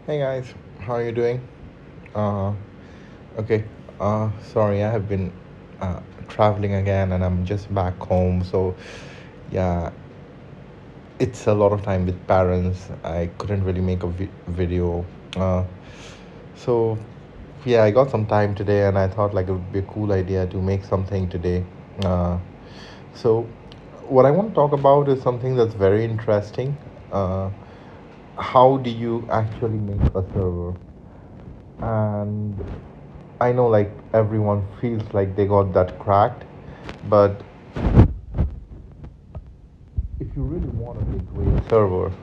Hey guys, how are you doing? Uh, okay. Sorry, I have been traveling again, and I'm just back home. So, yeah, it's a lot of time with parents. I couldn't really make a video. Uh, so, yeah, I got some time today, and I thought like it would be a cool idea to make something today. Uh, so, what I want to talk about is something that's very interesting. Uh, how do you actually make a server? And I know like everyone feels like they got that cracked, but if you really want to be a great server,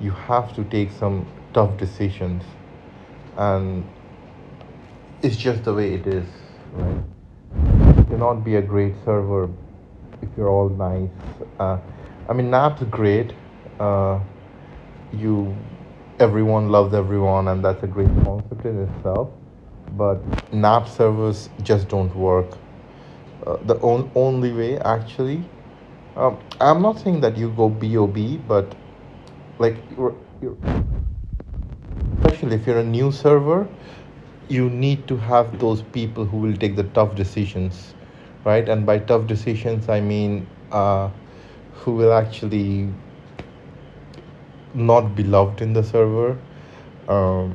you have to take some tough decisions, and it's just the way it is, right? You cannot be a great server if you're all nice. Uh, I mean, Nap's great. Uh, you, everyone loves everyone, and that's a great concept in itself. But Nap servers just don't work. The only way actually I'm not saying that you go B.O.B., but like especially if you're a new server, you need to have those people who will take the tough decisions, right? And by tough decisions, I mean who will actually not be loved in the server, um,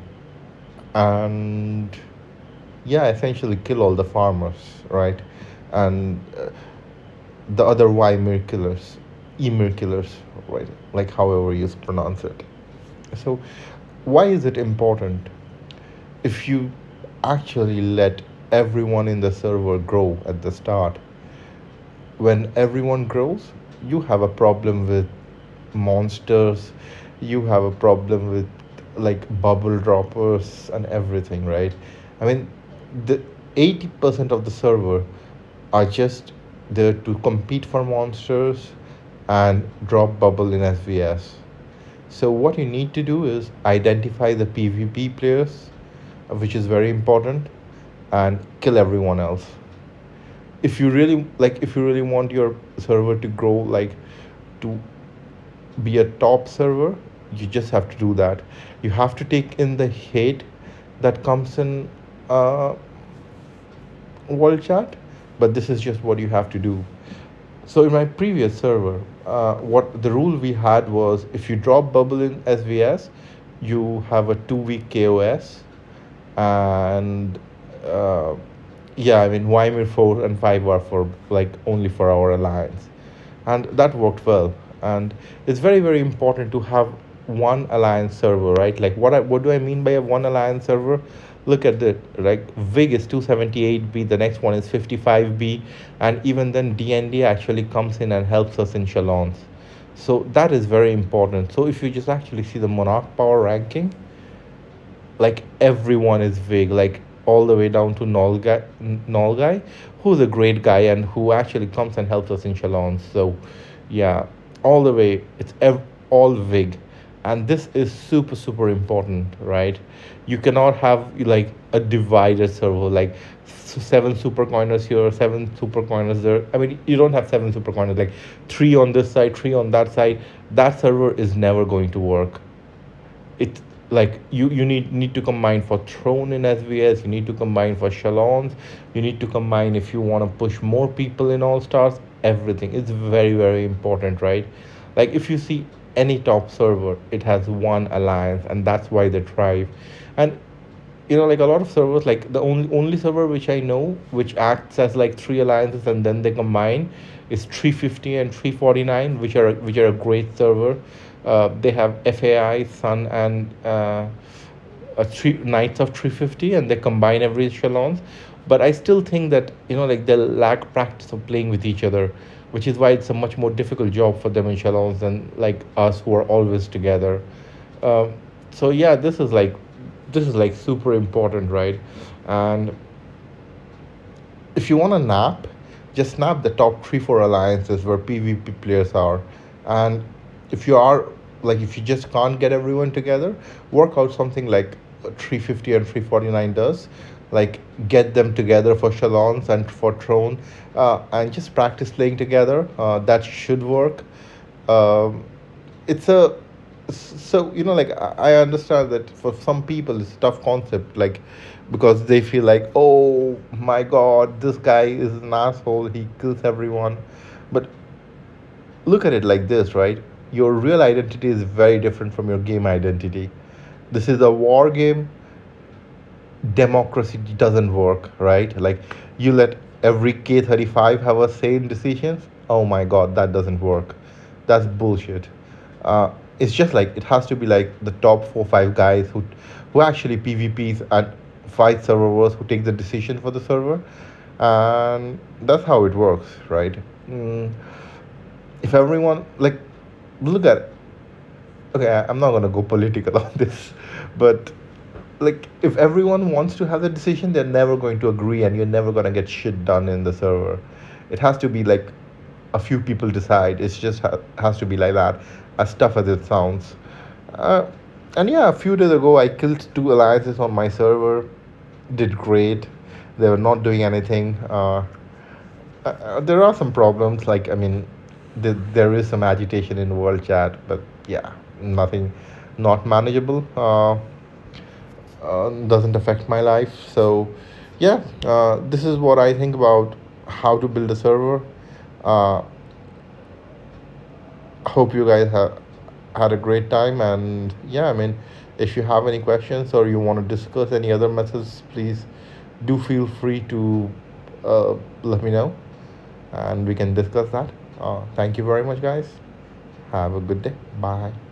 and yeah, essentially kill all the farmers, right? And the other Y mirculars, E mirculars, right? Like however you pronounce it. So, why is it important? If you actually let everyone in the server grow at the start, when everyone grows, you have a problem with monsters, you have a problem with like bubble droppers and everything, right? I mean, the 80% of the server are just there to compete for monsters and drop bubble in SVS. So what you need to do is identify the PvP players, which is very important, and kill everyone else. If you really want your server to grow, like to be a top server, you just have to do that. You have to take in the hate that comes in uh, world chat, but this is just what you have to do. So in my previous server, what the rule we had was if you drop bubble in SVS, you have a 2 week KOS, and uh, yeah, I mean Weimar 4 and 5 are for like only for our alliance, and that worked well. And it's very very important to have one alliance server, right? Like what do I mean by a one alliance server? Look at it, right? Vig is 278B, the next one is 55B, and even then DND actually comes in and helps us in Shalons. So that is very important. So if you just actually see the Monarch power ranking, like everyone is Vig, like all the way down to Null guy, who's a great guy and who actually comes and helps us in Shalons. So yeah, all the way it's all Vig, and this is super super important, right? You cannot have like a divided server, like seven super coiners here, seven super coiners there. I mean, you don't have seven super coiners, like three on this side, three on that side. That server is never going to work. It like you need to combine for throne in SVS, you need to combine for Shalons, you need to combine if you want to push more people in all stars. Everything is very very important, right? Like if you see any top server, it has one alliance, and that's why they thrive. And like a lot of servers, like the only server which I know which acts as like three alliances and then they combine is 350 and 349, which are a great server. They have FAI, Sun, and a three Knights of 350, and they combine every echelons. But I still think that like they lack practice of playing with each other, which is why it's a much more difficult job for them in echelons than like us who are always together. um, so yeah, this is like super important, right? And if you want to nap, just snap the top 3 4 alliances where PvP players are. And if you are like if you just can't get everyone together, work out something like 350 and 349 does, like get them together for Shalons and for Throne, and just practice playing together. That should work. um, it's a So like I understand that for some people it's a tough concept, like because they feel like, oh my god, this guy is an asshole, he kills everyone. But look at it like this, right? Your real identity is very different from your game identity. This is a war game. Democracy doesn't work, right? Like you let every K35 have a sane decisions. Oh my god, that doesn't work. That's bullshit. It's just like it has to be like the top 4 5 guys who actually PvPs and fight server wars, who take the decision for the server, and that's how it works, right? Mm, if everyone like look at okay, I'm not gonna go political on this, but like if everyone wants to have the decision, they're never going to agree, and you're never gonna get shit done in the server. It has to be like a few people decide. It's just has to be like that, as tough as it sounds. Uh, and yeah, a few days ago, I killed 2 alliances on my server. Did great. They were not doing anything. There are some problems. Like I mean, there is some agitation in world chat, but yeah, nothing, not manageable. Doesn't affect my life. So, yeah, this is what I think about how to build a server. Uh, hope you guys have had a great time. And yeah, I mean, if you have any questions or you want to discuss any other methods, please do feel free to let me know and we can discuss that. Thank you very much, guys. Have a good day. Bye.